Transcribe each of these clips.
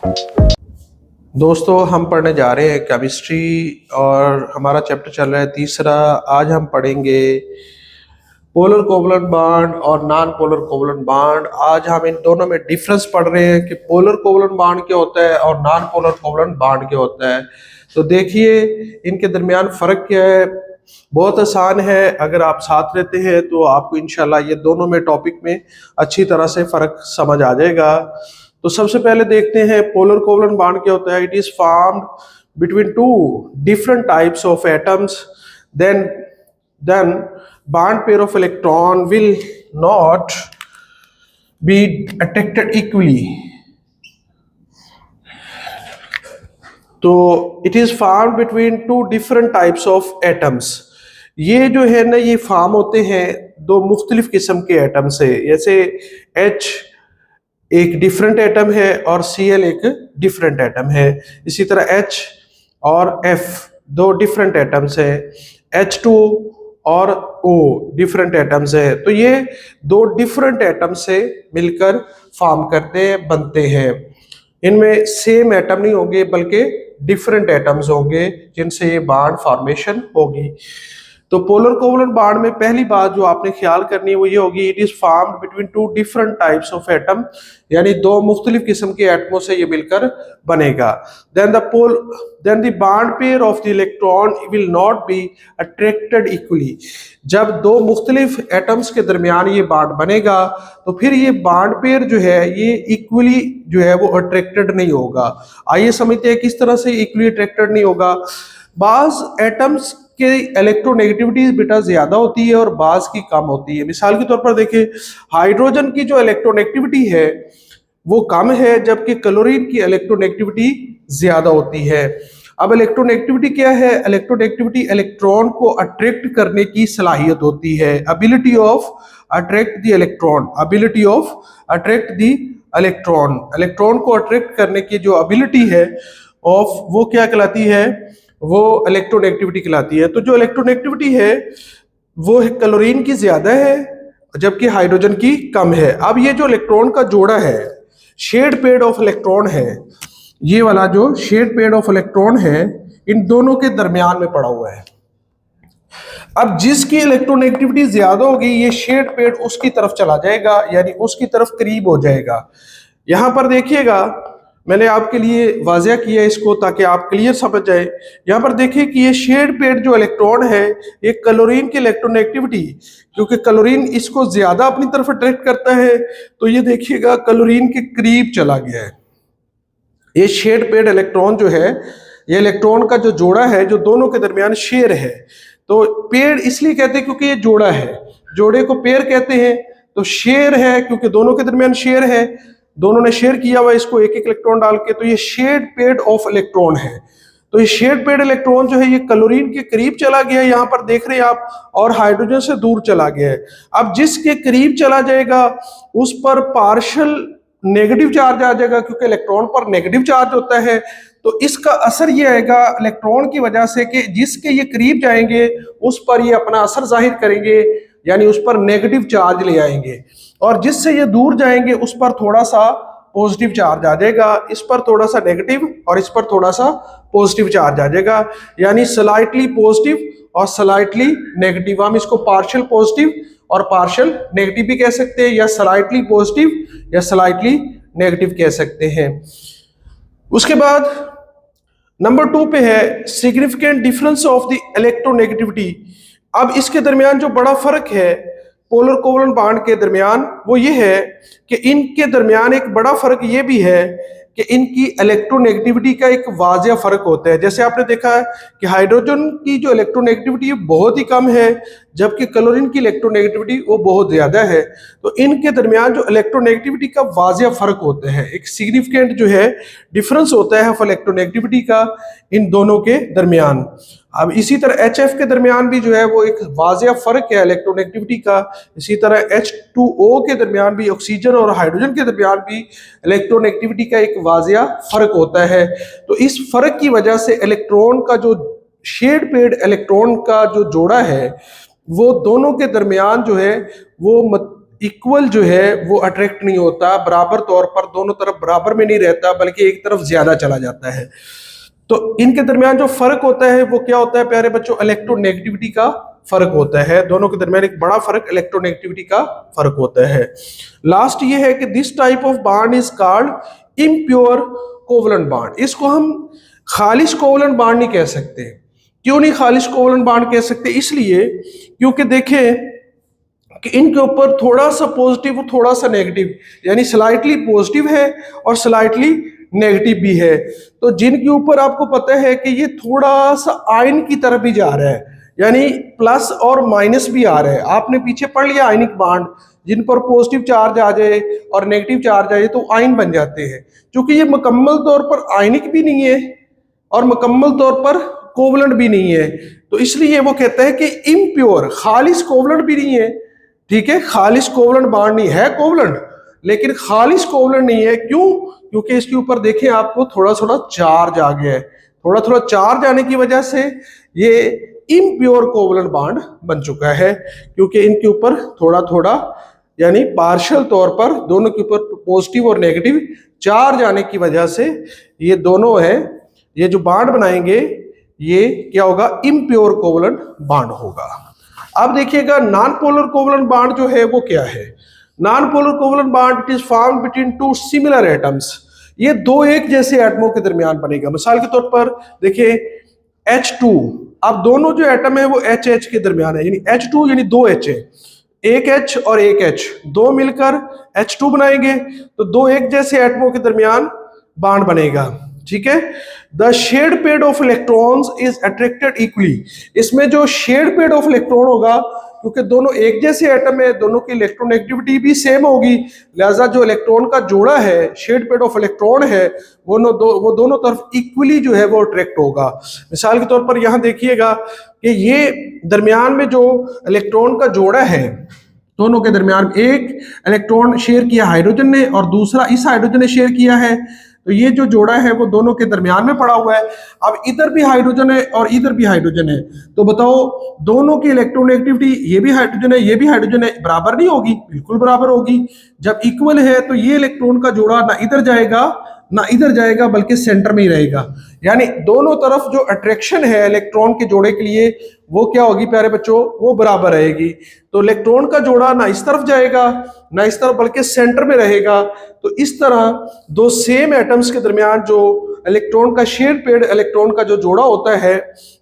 दोस्तों हम पढ़ने जा रहे हैं केमिस्ट्री और हमारा चैप्टर चल रहा है तीसरा। आज हम पढ़ेंगे पोलर कोवलेंट बॉन्ड और नॉन पोलर कोवलेंट बॉन्ड। आज हम इन दोनों में डिफरेंस पढ़ रहे हैं कि पोलर कोवलेंट बॉन्ड क्या होता है और नॉन पोलर कोवलेंट बॉन्ड क्या होता है। तो देखिए इनके दरमियान फ़र्क क्या है। बहुत आसान है, अगर आप साथ रहते हैं तो आपको इंशाल्लाह ये दोनों में टॉपिक में अच्छी तरह से फ़र्क समझ आ जाएगा। तो सबसे पहले देखते हैं पोलर कोवलेंट बॉन्ड क्या होता है। It is formed between two different types of atoms, then bond pair of electron will not be attracted equally. तो it is formed between two different types of atoms. ये जो है ना, ये form होते हैं दो मुख्तलिफ किस्म के एटम से। जैसे H एक डिफरेंट एटम है और Cl एक डिफरेंट एटम है। इसी तरह H और F दो डिफरेंट एटम्स है। H2 और O डिफरेंट एटम्स है। तो ये दो डिफरेंट एटम से मिलकर फॉर्म करते हैं, बनते हैं। इनमें सेम एटम नहीं होंगे बल्कि डिफरेंट एटम्स होंगे जिनसे ये बॉन्ड फॉर्मेशन होगी। तो पोलर कोवलेंट बॉन्ड में पहली बात जो आपने ख्याल करनी है वो ये होगी, it is formed between two different types of atom, यानी दो मुख्तलिफ किस्म के एटमों से ये मिलकर बनेगा। Then the bond pair of the electron will not be attracted equally. जब दो मुख्तलिफ एटम्स के दरमियान ये बॉन्ड बनेगा तो फिर ये बॉन्ड पेयर जो है ये इक्वली जो है वो अट्रैक्टेड नहीं होगा। आइए समझते हैं किस तरह से इक्वली अट्रैक्टेड नहीं होगा। बाज एटम्स के इलेक्ट्रोनेगेटिविटी बेटा ज्यादा होती है और बाज की कम होती है। मिसाल के तौर पर देखिए, हाइड्रोजन की जो इलेक्ट्रोनेगेटिविटी है वो कम है, जबकि क्लोरीन की इलेक्ट्रोनेगेटिविटी ज्यादा होती है। अब इलेक्ट्रोनेगेटिविटी क्या है? इलेक्ट्रोनेगेटिविटी इलेक्ट्रॉन को अट्रैक्ट करने की सलाहियत होती है। Ability of attract the electron, ability of attract the electron, electron को अट्रैक्ट करने की जो एबिलिटी है ऑफ, वो क्या कहलाती है? वो इलेक्ट्रोनेगेटिविटी कहलाती है। तो जो इलेक्ट्रोनेगेटिविटी है वो क्लोरीन की ज्यादा है जबकि हाइड्रोजन की कम है। अब ये जो इलेक्ट्रॉन का जोड़ा है, शेड पेड ऑफ इलेक्ट्रॉन है, ये वाला जो शेड पेड ऑफ इलेक्ट्रॉन है इन दोनों के दरमियान में पड़ा हुआ है। अब जिसकी इलेक्ट्रोनेगेटिविटी ज्यादा होगी ये शेड पेड उसकी तरफ चला जाएगा, यानी उसकी तरफ करीब हो जाएगा। यहां पर देखिएगा, मैंने आपके लिए वाज़िया किया इसको ताकि आप क्लियर समझ जाए। यहाँ पर देखिए कि ये शेड पेड जो इलेक्ट्रॉन है ये क्लोरीन की इलेक्ट्रोनेगेटिविटी, क्योंकि क्लोरीन इसको ज्यादा अपनी तरफ अट्रैक्ट करता है तो ये देखिएगा क्लोरीन के करीब चला गया है। ये शेड पेड इलेक्ट्रॉन जो है, ये इलेक्ट्रॉन का जो जोड़ा है जो दोनों के दरमियान शेयर है। तो पेड़ इसलिए कहते हैं क्योंकि ये जोड़ा है, जोड़े को पेड़ कहते हैं। तो शेयर है क्योंकि दोनों के दरमियान शेयर है, दोनों ने शेयर किया हुआ इसको एक एक इलेक्ट्रॉन डाल के। तो ये शेड पेड ऑफ इलेक्ट्रॉन है। तो ये शेड पेड इलेक्ट्रॉन जो है ये क्लोरीन के करीब चला गया है, यहाँ पर देख रहे हैं आप, और हाइड्रोजन से दूर चला गया है। अब जिसके करीब चला जाएगा उस पर पार्शियल नेगेटिव चार्ज आ जाएगा, क्योंकि इलेक्ट्रॉन पर नेगेटिव चार्ज होता है। तो इसका असर ये आएगा इलेक्ट्रॉन की वजह से कि जिसके ये करीब जाएंगे उस पर ये अपना असर जाहिर करेंगे, यानी उस पर नेगेटिव चार्ज ले आएंगे, और जिससे ये दूर जाएंगे उस पर थोड़ा सा पॉजिटिव चार्ज आ जाएगा, इस पर थोड़ा सा नेगेटिव और इस पर थोड़ा सा पॉजिटिव चार्ज आ जाएगा, यानी स्लाइटली पॉजिटिव और स्लाइटली नेगेटिव। हम इसको पार्शियल पॉजिटिव और पार्शियल नेगेटिव भी कह सकते हैं, या स्लाइटली पॉजिटिव या स्लाइटली नेगेटिव कह सकते हैं। उसके बाद नंबर 2 पे है significant difference of the electronegativity. अब इसके दरमियान जो बड़ा फर्क है पोलर कोवलेंट बॉन्ड के दरमियान वो ये है कि इनके दरमियान एक बड़ा फर्क ये भी है कि इनकी इलेक्ट्रोनेगेटिविटी का एक वाज़िया फर्क होता है। जैसे आपने देखा है कि हाइड्रोजन की जो इलेक्ट्रोनेगेटिविटी बहुत ही कम है जबकि क्लोरीन की इलेक्ट्रोनेगेटिविटी वो बहुत ज्यादा है। तो इनके दरमियान जो इलेक्ट्रोनेगेटिविटी का वाज़िया फर्क होता है, एक सिग्निफिकेंट जो है डिफरेंस होता है इलेक्ट्रोनेगेटिविटी का इन दोनों के दरमियान। अब इसी तरह HF के दरमियान भी जो है वो एक वाज़िया फर्क है इलेक्ट्रोनेगेटिविटी का। इसी तरह H2O के दरमियान भी, ऑक्सीजन और हाइड्रोजन के दरमियान भी इलेक्ट्रोनेगेटिविटी का एक वाज़िया फर्क होता है। तो इस फर्क की वजह से इलेक्ट्रॉन का जो शेड पेड इलेक्ट्रॉन का जो जोड़ा है वो दोनों के दरमियान जो है वो इक्वल जो है वो अट्रैक्ट नहीं होता, बराबर तौर पर दोनों तरफ बराबर में नहीं रहता, बल्कि एक तरफ ज्यादा चला जाता है। तो इनके दरमियान जो फर्क होता है वो क्या होता है प्यारे बच्चों, इलेक्ट्रोनेगेटिविटी का फर्क होता है। दोनों के दरमियान एक बड़ा फर्क इलेक्ट्रोनेगेटिविटी का फर्क होता है। लास्ट ये है कि this type of bond is called impure covalent bond. इसको हम खालिश कोवलेंट बॉन्ड नहीं कह सकते। क्यों नहीं खालिश कोवलेंट बॉन्ड कह सकते? इसलिए क्योंकि देखें कि इनके ऊपर थोड़ा सा पॉजिटिव थोड़ा सा नेगेटिव, यानी स्लाइटली पॉजिटिव है और स्लाइटली नेगेटिव भी है। तो जिनके ऊपर आपको पता है कि ये थोड़ा सा आयन की तरफ भी जा रहा है, यानी प्लस और माइनस भी आ रहा है। आपने पीछे पढ़ लिया आयनिक बॉन्ड, जिन पर पॉजिटिव चार्ज आ जाए और नेगेटिव चार्ज आ जाए तो आयन बन जाते हैं। क्योंकि ये मुकम्मल तौर पर आयनिक भी नहीं है और मुकम्मल तौर पर कोवलेंट भी नहीं है, तो इसलिए वो कहता है कि इम्प्योर, खालिश कोवलेंट भी नहीं है। ठीक है, खालिश कोवलेंट बॉन्ड नहीं है, कोवलेंट, लेकिन खालिश कोवलेंट नहीं है। क्यों? क्योंकि इसके ऊपर देखें आपको थोड़ा थोड़ा चार्ज आ गया है। थोड़ा थोड़ा चार्ज आने की वजह से ये इम्प्योर कोवलेंट बॉन्ड बन चुका है, क्योंकि इनके ऊपर थोड़ा थोड़ा यानी पार्शियल तौर पर दोनों के ऊपर पॉजिटिव और नेगेटिव चार्ज आने की वजह से ये दोनों है, ये जो बॉन्ड बनाएंगे ये क्या होगा, इम्प्योर कोवलेंट बॉन्ड होगा। अब देखिएगा नॉन पोलर कोवलेंट बॉन्ड जो है वो क्या है। Non polar covalent bond it is formed between to similar atoms. ये दो एक जैसे एटमों के दरमियान बनेगा। मिसाल के तौर पर देखिए H2, अब दोनों जो एटम है वो HH के दरमियान है, यानी H2 यानी दो H है, एक H और एक H, दो मिलकर H2 बनाएंगे, तो दो एक जैसे एटमों के दरमियान बॉन्ड बनेगा। ठीक है, the shared pair of electrons is attracted equally. इसमें जो शेड पेड ऑफ इलेक्ट्रॉन होगा, क्योंकि दोनों एक जैसे एटम है, दोनों की इलेक्ट्रोनेगेटिविटी भी सेम होगी, लिहाजा जो इलेक्ट्रॉन का जोड़ा है, शेड पेड ऑफ इलेक्ट्रॉन है, वो दोनों तरफ इक्वली जो है वो अट्रैक्ट होगा। मिसाल के तौर पर यहां देखिएगा कि ये दरमियान में जो इलेक्ट्रॉन का जोड़ा है, दोनों के दरमियान एक इलेक्ट्रॉन शेयर किया हाइड्रोजन ने और दूसरा इस हाइड्रोजन ने शेयर किया है, तो ये जो जोड़ा है वो दोनों के दरमियान में पड़ा हुआ है। अब इधर भी हाइड्रोजन है और इधर भी हाइड्रोजन है, तो बताओ दोनों की इलेक्ट्रोनेगेटिविटी, ये भी हाइड्रोजन है ये भी हाइड्रोजन है, बराबर नहीं होगी? बिल्कुल बराबर होगी। जब इक्वल है तो ये इलेक्ट्रॉन का जोड़ा ना इधर जाएगा ना इधर जाएगा, बल्कि सेंटर में ही रहेगा। यानी दोनों तरफ जो अट्रैक्शन है इलेक्ट्रॉन के जोड़े के लिए वो क्या होगी प्यारे बच्चों, वो बराबर रहेगी। तो इलेक्ट्रॉन का जोड़ा ना इस तरफ जाएगा ना इस तरफ, बल्कि सेंटर में रहेगा। तो इस तरह दो सेम एटम्स के दरमियान जो इलेक्ट्रॉन का शेयर पेड इलेक्ट्रॉन का जो जोड़ा होता है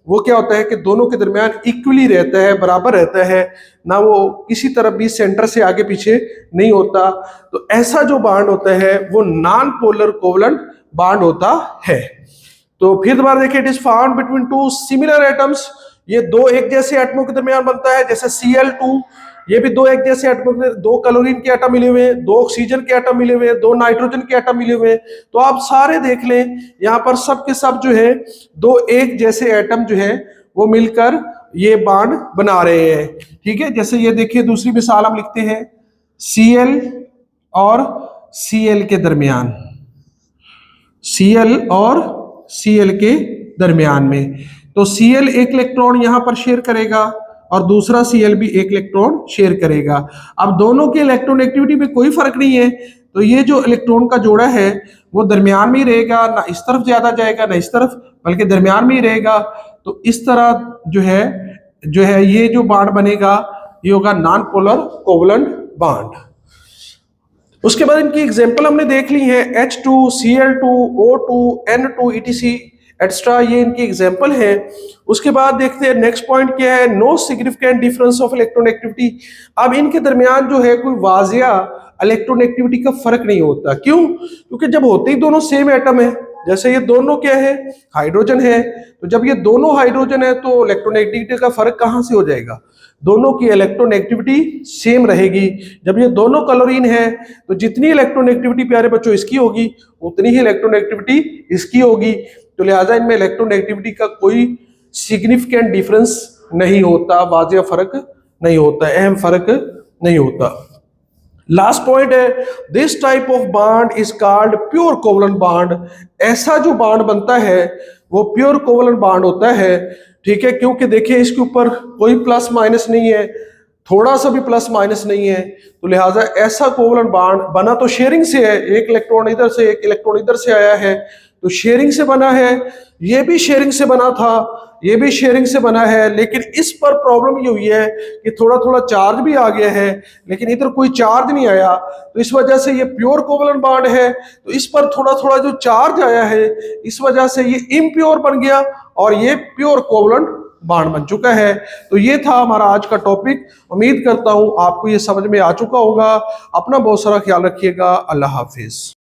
वो क्या होता है कि दोनों के दरमियान इक्वली रहता है, बराबर रहता है, ना वो किसी तरफ भी सेंटर से आगे पीछे नहीं होता। तो ऐसा जो बॉन्ड होता है वो नॉन पोलर कोवलेंट बॉन्ड होता है। तो फिर दोबारा देखिए, it is found between two similar atoms. ये दो एक जैसे एटमों के दरमियान बनता है, जैसे Cl2, ये भी दो एक जैसे एटमों के, दो क्लोरीन के एटम मिले हुए हैं, दो ऑक्सीजन के एटम मिले हुए हैं, दो नाइट्रोजन के एटम मिले हुए हैं। तो आप सारे देख लें, यहाँ पर सब के सब जो है दो एक जैसे एटम जो है वो मिलकर ये बॉन्ड बना रहे हैं। ठीक है, जैसे ये देखिए दूसरी मिसाल हम लिखते हैं, Cl और Cl के दरमियान, Cl और Cl के दरमियान में, तो Cl एक इलेक्ट्रॉन यहां पर शेयर करेगा और दूसरा Cl भी एक इलेक्ट्रॉन शेयर करेगा। अब दोनों के इलेक्ट्रोनेगेटिविटी में कोई फर्क नहीं है, तो ये जो इलेक्ट्रॉन का जोड़ा है वो दरमियान में ही रहेगा, ना इस तरफ ज्यादा जाएगा ना इस तरफ, बल्कि दरमियान में ही रहेगा। तो इस तरह जो है ये जो बॉन्ड बनेगा ये होगा नॉन पोलर कोवलेंट बॉन्ड। उसके बाद इनकी एग्जांपल हमने देख ली है, H2, Cl2, O2, N2 etc extra, ये इनकी एग्जांपल है। उसके बाद देखते हैं नेक्स्ट पॉइंट क्या है, no significant difference of electronegativity. अब इनके दरमियान जो है कोई वाजिया इलेक्ट्रोनेगेटिविटी का फर्क नहीं होता। क्यों? क्योंकि जब होते ही दोनों सेम एटम है, जैसे ये दोनों क्या है, हाइड्रोजन है, तो जब ये दोनों हाइड्रोजन है तो इलेक्ट्रोनेगेटिविटी का फर्क कहां से हो जाएगा? दोनों की इलेक्ट्रोनेगेटिविटी सेम रहेगी। जब ये दोनों क्लोरीन है तो जितनी इलेक्ट्रोनेगेटिविटी प्यारे बच्चों इसकी होगी उतनी ही इलेक्ट्रोनेगेटिविटी इसकी होगी। तो लिहाजा इनमें इलेक्ट्रोनेगेटिविटी का कोई सिग्निफिकेंट डिफरेंस नहीं होता, वाजिया फर्क नहीं होता, अहम फर्क नहीं होता। लास्ट पॉइंट है, this type of bond is called pure covalent bond. ऐसा जो बॉन्ड बनता है वो प्योर कोवलेंट बॉन्ड होता है। ठीक है, क्योंकि देखिए इसके ऊपर कोई प्लस माइनस नहीं है, थोड़ा सा भी प्लस माइनस नहीं है, तो लिहाजा ऐसा कोवलेंट बॉन्ड बना तो शेयरिंग से है, एक इलेक्ट्रॉन इधर से एक इलेक्ट्रॉन इधर से आया है, तो शेयरिंग से बना है। ये भी शेयरिंग से बना था, ये भी शेयरिंग से बना है, लेकिन इस पर प्रॉब्लम ये हुई है कि थोड़ा थोड़ा चार्ज भी आ गया है, लेकिन इधर कोई चार्ज नहीं आया, तो इस वजह से ये प्योर कोवलेंट बॉन्ड है। तो इस पर थोड़ा थोड़ा जो चार्ज आया है, इस वजह से ये इम्प्योर बन गया और ये प्योर कोवलेंट बॉन्ड बन चुका है। तो ये था हमारा आज का टॉपिक। उम्मीद करता हूं आपको ये समझ में आ चुका होगा। अपना बहुत सारा ख्याल रखिएगा। अल्लाह हाफिज।